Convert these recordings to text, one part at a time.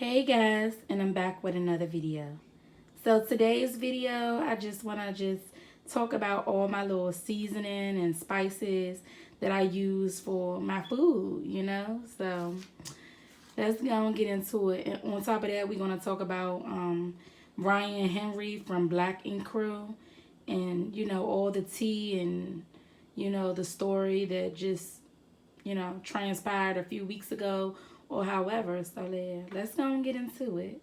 Hey guys, and I'm back with another video. So today's video, I just want to talk about all my little seasoning and spices that I use for my food. So let's go and get into it. And on top of that, we're going to talk about Ryan Henry from Black Ink Crew and, all the tea and, the story that just transpired a few weeks ago or however. So yeah, let's go and get into it.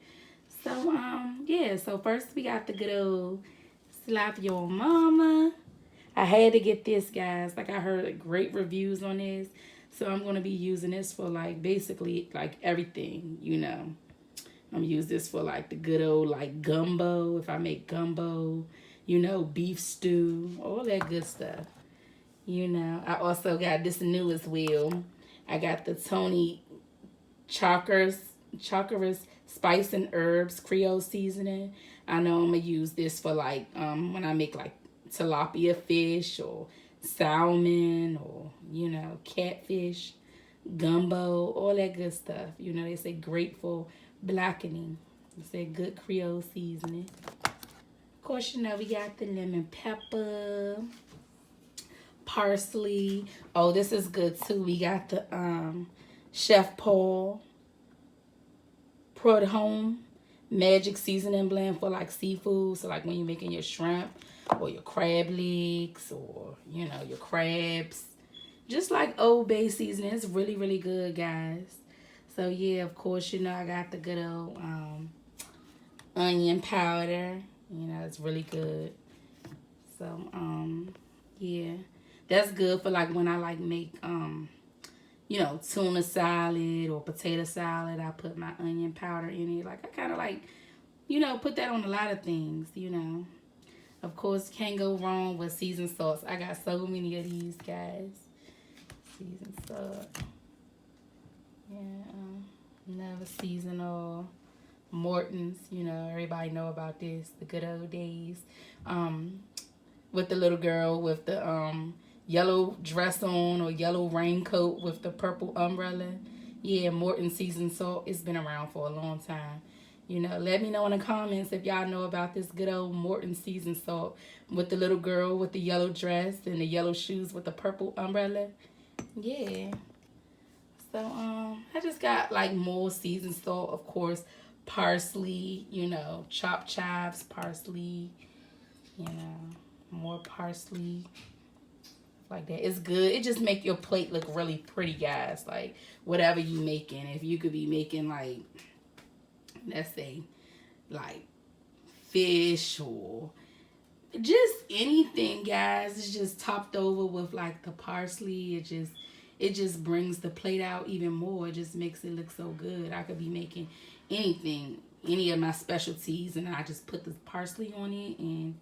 So yeah, so first we got the good old Slap Your Mama. I had to get this, guys. Like, I heard great reviews on this. So I'm gonna be using this for like basically like everything. I'm use this for like the good old like gumbo, if I make gumbo, beef stew, all that good stuff. I also got this new as well. I got the Tony Chockers spice and herbs Creole seasoning. I know I'm gonna use this for like when I make like tilapia fish or salmon or catfish, gumbo, all that good stuff. They say grateful blackening. They say good Creole seasoning. Of course, we got the lemon pepper, parsley. Oh, this is good too. We got the Chef Paul Prudhomme magic seasoning blend for like seafood. So like when you're making your shrimp or your crab legs or your crabs, just like Old Bay seasoning. It's really really good, guys. So yeah, of course I got the good old onion powder. It's really good. So yeah, that's good for like when I like make tuna salad or potato salad. I put my onion powder in it. Like I kind of like put that on a lot of things. Of course, can't go wrong with seasoned salts. I got so many of these, guys. Seasoned salt. Yeah, never seasonal. Morton's, everybody know about this. The good old days. With the little girl with the yellow dress on or yellow raincoat with the purple umbrella. Yeah, Morton seasoned salt. It's been around for a long time. Let me know in the comments if y'all know about this good old Morton seasoned salt with the little girl with the yellow dress and the yellow shoes with the purple umbrella. Yeah. So I just got like more seasoned salt, of course, parsley, chopped chives, parsley, more parsley, like that. It's good. It just make your plate look really pretty, guys. Like whatever you making, if you could be making like, let's say, like fish or just anything, guys. It's just topped over with like the parsley. It just brings the plate out even more. It just makes it look so good. I could be making anything, any of my specialties, and I just put the parsley on it, and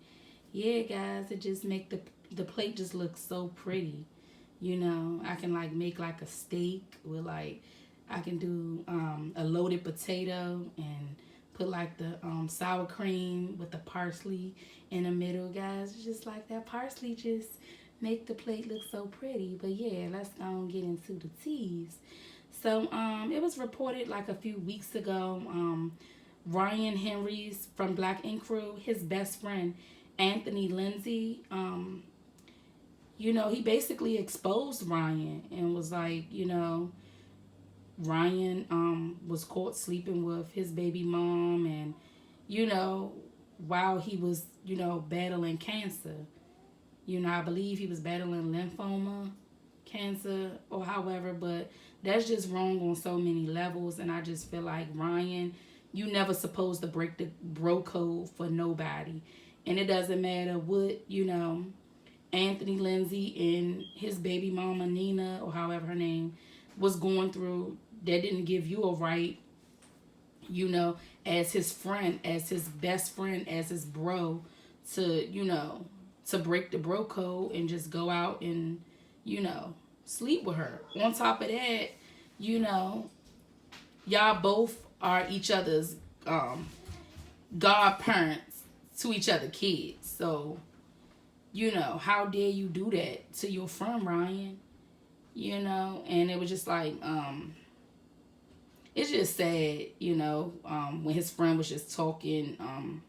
yeah, guys, it just make the plate just look so pretty. I can like make like a steak with like I can do a loaded potato and put like the sour cream with the parsley in the middle, guys. It's just like that parsley just make the plate look so pretty. But yeah, let's go and get into the teas. So it was reported like a few weeks ago, Ryan Henry's from Black Ink Crew, his best friend Anthony Lindsay, he basically exposed Ryan and was like, Ryan was caught sleeping with his baby mom, and while he was battling cancer. I believe he was battling lymphoma cancer or however, but that's just wrong on so many levels. And I just feel like, Ryan, you never supposed to break the bro code for nobody. And it doesn't matter what Anthony Lindsay and his baby mama Nina, or however her name, was going through. That didn't give you a right, as his friend, as his best friend, as his bro, to break the bro code and just go out and, sleep with her. On top of that, y'all both are each other's godparents to each other kids. So, how dare you do that to your friend, Ryan? And it was just like, it's just sad, you know, when his friend was just talking,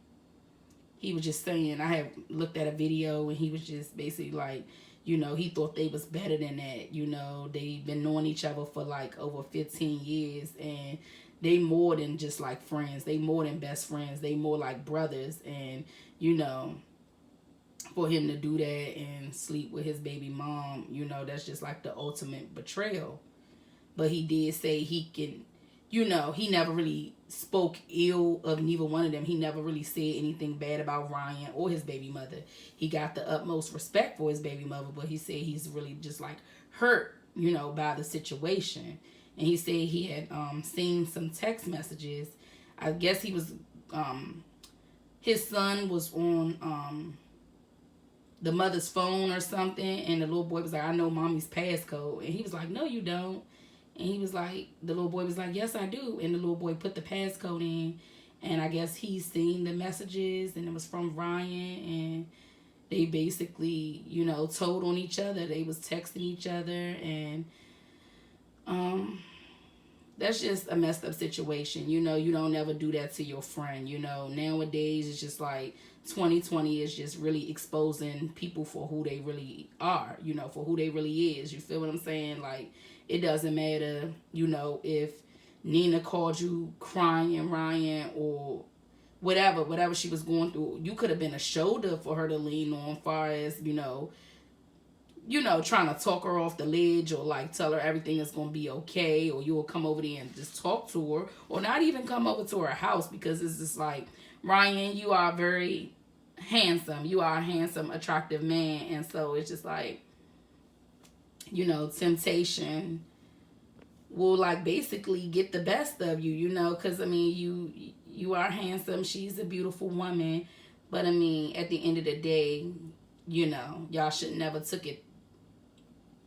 he was just saying, I had looked at a video and he was just basically like, you know, he thought they was better than that. You know, they've been knowing each other for like over 15 years and they more than just like friends. They more than best friends. They more like brothers. And, you know, for him to do that and sleep with his baby mom, you know, that's just like the ultimate betrayal. But he did say he can, you know, he never really spoke ill of neither one of them. He never really said anything bad about Ryan or his baby mother. He got the utmost respect for his baby mother, but he said he's really just like hurt, you know, by the situation. And he said he had seen some text messages. I guess he was, his son was on the mother's phone or something, and the little boy was like, I know mommy's passcode. And he was like, no, you don't. And he was like, the little boy was like, yes, I do. And the little boy put the passcode in. And I guess he's seen the messages, and it was from Ryan. And they basically, you know, told on each other. They was texting each other. And that's just a messed up situation. You know, you don't ever do that to your friend. You know, nowadays it's just like 2020 is just really exposing people for who they really are, you know, for who they really is. You feel what I'm saying? Like, it doesn't matter, you know, if Nina called you crying, Ryan, or whatever she was going through. You could have been a shoulder for her to lean on, far as, you know, trying to talk her off the ledge, or like tell her everything is going to be okay, or you will come over there and just talk to her, or not even come over to her house, because it's just like, Ryan, you are very handsome. You are a handsome, attractive man. And so it's just like, you know, temptation will like basically get the best of you, you know, because I mean, you are handsome. She's a beautiful woman. But I mean, at the end of the day, you know, y'all should never took it,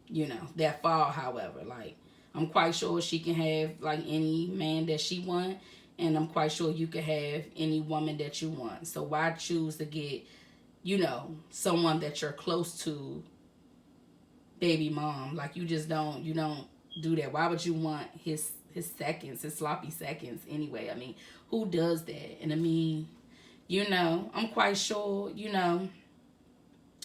you know, that far. However, like, I'm quite sure she can have like any man that she want, and I'm quite sure you can have any woman that you want. So why choose to get, you know, someone that you're close to, baby mom? Like, you don't do that. Why would you want his seconds, his sloppy seconds anyway? I mean, who does that? And I mean, you know, I'm quite sure, you know,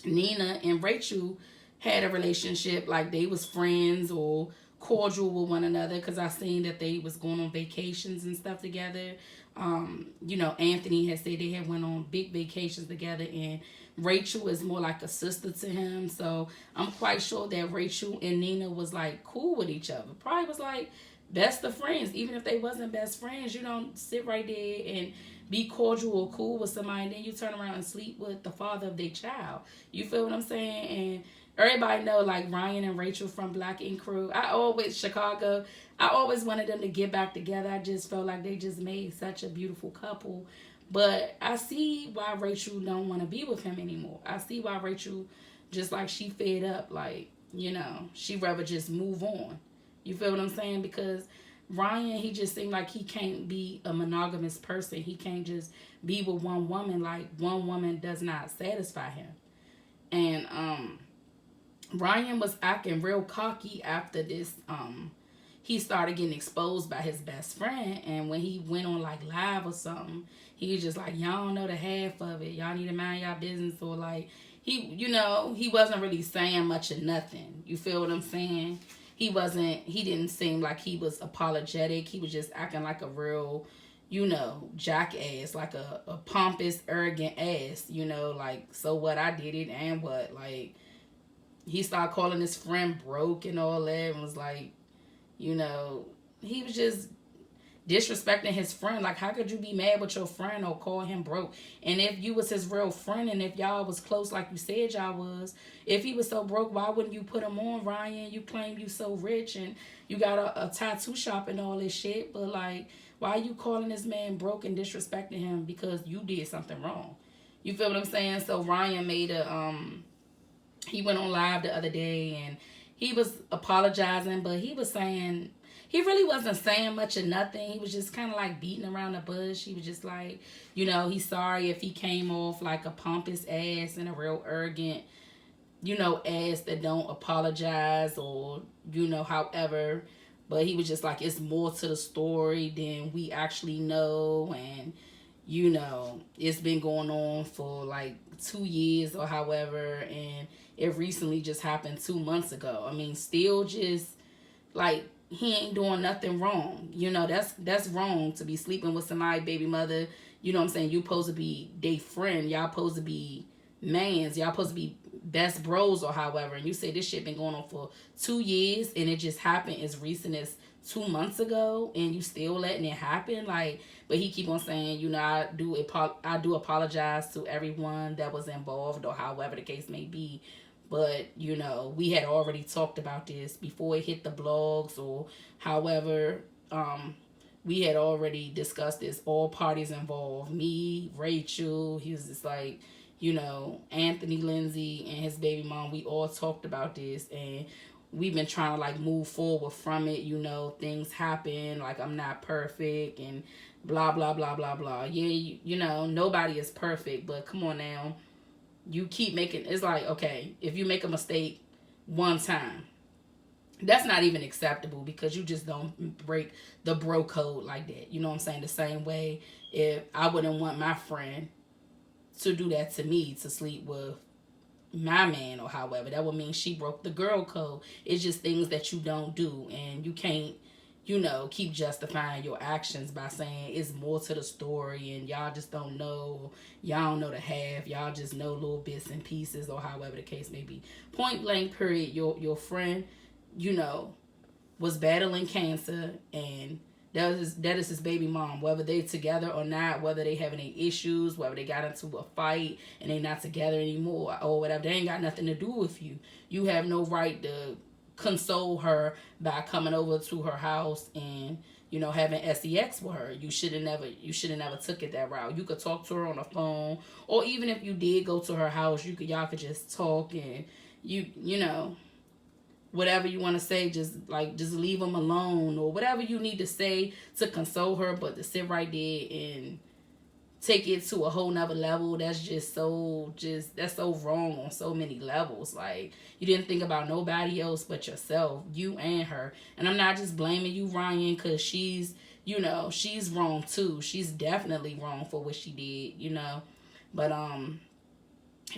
Nina and Rachel had a relationship, like they was friends or cordial with one another, because I seen that they was going on vacations and stuff together. You know, Anthony had said they had went on big vacations together, and Rachel is more like a sister to him. So I'm quite sure that Rachel and Nina was like cool with each other. Probably was like best of friends. Even if they wasn't best friends, you don't sit right there and be cordial or cool with somebody, and then you turn around and sleep with the father of their child. You feel what I'm saying? And everybody know, like, Ryan and Rachel from Black Ink Crew. Chicago, I always wanted them to get back together. I just felt like they just made such a beautiful couple. But I see why Rachel don't want to be with him anymore. I see why Rachel, just like, she fed up. Like, you know, she rather just move on. You feel what I'm saying? Because Ryan, he just seemed like he can't be a monogamous person. He can't just be with one woman. Like, one woman does not satisfy him. And Ryan was acting real cocky after this. He started getting exposed by his best friend, and when he went on like live or something, he was just like, y'all don't know the half of it. Y'all need to mind y'all business. Or like, he wasn't really saying much of nothing. You feel what I'm saying? He didn't seem like he was apologetic. He was just acting like a real, you know, jackass, like a pompous, arrogant ass, you know, like, so what, I did it, and what, like, he started calling his friend broke and all that, and was like, you know, he was just disrespecting his friend. Like, how could you be mad with your friend or call him broke? And if you was his real friend, and if y'all was close like you said y'all was, if he was so broke, why wouldn't you put him on, Ryan? You claim you so rich and you got a tattoo shop and all this shit, but like, why are you calling this man broke and disrespecting him because you did something wrong? You feel what I'm saying? So Ryan made he went on live the other day, and he was apologizing, but he was saying, he really wasn't saying much of nothing. He was just kind of like beating around the bush. He was just like, you know, he's sorry if he came off like a pompous ass and a real arrogant, you know, ass that don't apologize, or, you know, however. But he was just like, it's more to the story than we actually know. And, you know, it's been going on for like 2 years or however. And it recently just happened 2 months ago. I mean, still just like, he ain't doing nothing wrong. You know, that's wrong to be sleeping with somebody, baby mother. You know what I'm saying? You supposed to be they friend. Y'all supposed to be mans. Y'all supposed to be best bros or however. And you say this shit been going on for 2 years and it just happened as recent as 2 months ago and you still letting it happen. Like, but he keep on saying, you know, I do apologize to everyone that was involved or however the case may be. But, you know, we had already talked about this before it hit the blogs or however. We had already discussed this. All parties involved. Me, Rachel, he was just like, you know, Anthony Lindsay and his baby mom. We all talked about this and we've been trying to like move forward from it. You know, things happen. Like, I'm not perfect and blah, blah, blah, blah, blah. Yeah, you know, nobody is perfect. But come on now. You keep making, it's like, okay, if you make a mistake one time, that's not even acceptable because you just don't break the bro code like that. You know what I'm saying? The same way, if I wouldn't want my friend to do that to me, to sleep with my man or however, that would mean she broke the girl code. It's just things that you don't do, and you can't, you know, keep justifying your actions by saying it's more to the story and y'all just don't know, y'all don't know the half, y'all just know little bits and pieces or however the case may be. Point blank period, your friend, you know, was battling cancer and that is his baby mom, whether they together or not, whether they having any issues, whether they got into a fight and they not together anymore or whatever, they ain't got nothing to do with you. You have no right to console her by coming over to her house and, you know, having sex with her. You should have never took it that route. You could talk to her on the phone, or even if you did go to her house, y'all could just talk and you know, whatever you want to say, just leave them alone or whatever you need to say to console her. But to sit right there and take it to a whole nother level, that's so wrong on so many levels. Like, you didn't think about nobody else but yourself, you and her. And I'm not just blaming you, Ryan, because she's, you know, she's wrong too. She's definitely wrong for what she did, you know. But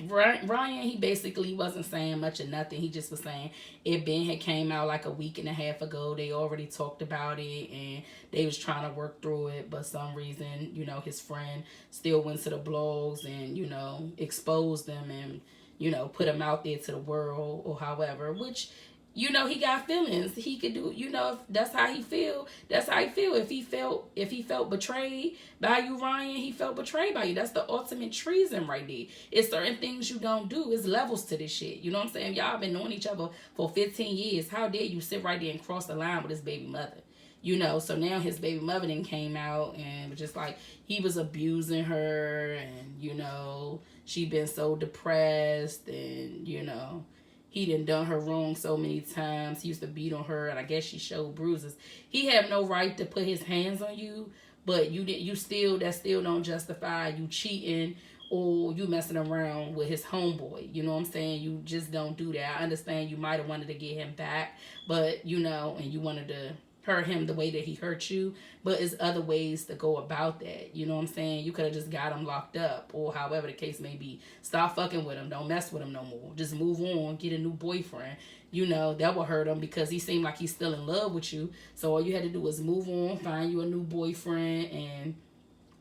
Ryan, he basically wasn't saying much of nothing. He just was saying it had came out like a week and a half ago. They already talked about it and they was trying to work through it. But some reason, you know, his friend still went to the blogs and, you know, exposed them and, you know, put them out there to the world or however, which, you know, he got feelings. He could do, you know, if that's how he feel, that's how he feel. If he felt betrayed by you, Ryan, he felt betrayed by you. That's the ultimate treason right there. It's certain things you don't do. It's levels to this shit. You know what I'm saying? Y'all been knowing each other for 15 years. How dare you sit right there and cross the line with his baby mother? You know, so now his baby mother then came out and was just like, he was abusing her and, you know, she been so depressed and, you know, he done her wrong so many times. He used to beat on her, and I guess she showed bruises. He have no right to put his hands on you, but that still don't justify you cheating or you messing around with his homeboy. You know what I'm saying? You just don't do that. I understand you might have wanted to get him back, but, you know, and you wanted to hurt him the way that he hurt you, but there's other ways to go about that. You know what I'm saying? You could have just got him locked up or however the case may be. Stop fucking with him. Don't mess with him no more. Just move on. Get a new boyfriend. You know, that will hurt him because he seemed like he's still in love with you. So all you had to do was move on, find you a new boyfriend, and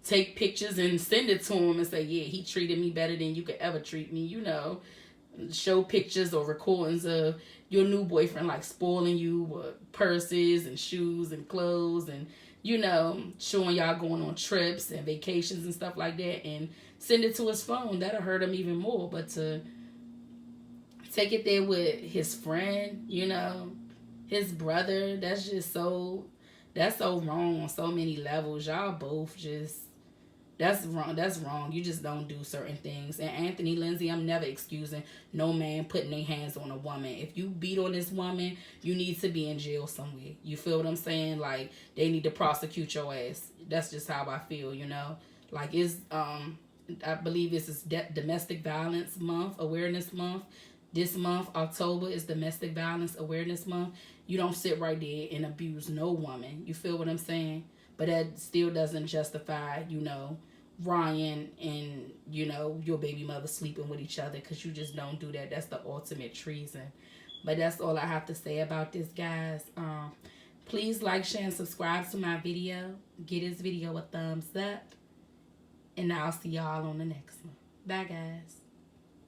take pictures and send it to him and say, yeah, he treated me better than you could ever treat me, you know. Show pictures or recordings of your new boyfriend like spoiling you with purses and shoes and clothes and, you know, showing y'all going on trips and vacations and stuff like that, and send it to his phone. That'll hurt him even more. But to take it there with his friend, you know, his brother, that's so wrong on so many levels. Y'all both just, that's wrong. You just don't do certain things. And Anthony Lindsay, I'm never excusing no man putting their hands on a woman. If you beat on this woman, you need to be in jail somewhere. You feel what I'm saying? Like, they need to prosecute your ass. That's just how I feel, you know? Like, it's, I believe this is Domestic Violence Month, Awareness Month. This month, October, is Domestic Violence Awareness Month. You don't sit right there and abuse no woman. You feel what I'm saying? But that still doesn't justify, Ryan and, your baby mother sleeping with each other, because you just don't do that. That's the ultimate treason. But that's all I have to say about this, guys. Please like, share, and subscribe to my video. Give this video a thumbs up. And I'll see y'all on the next one. Bye, guys.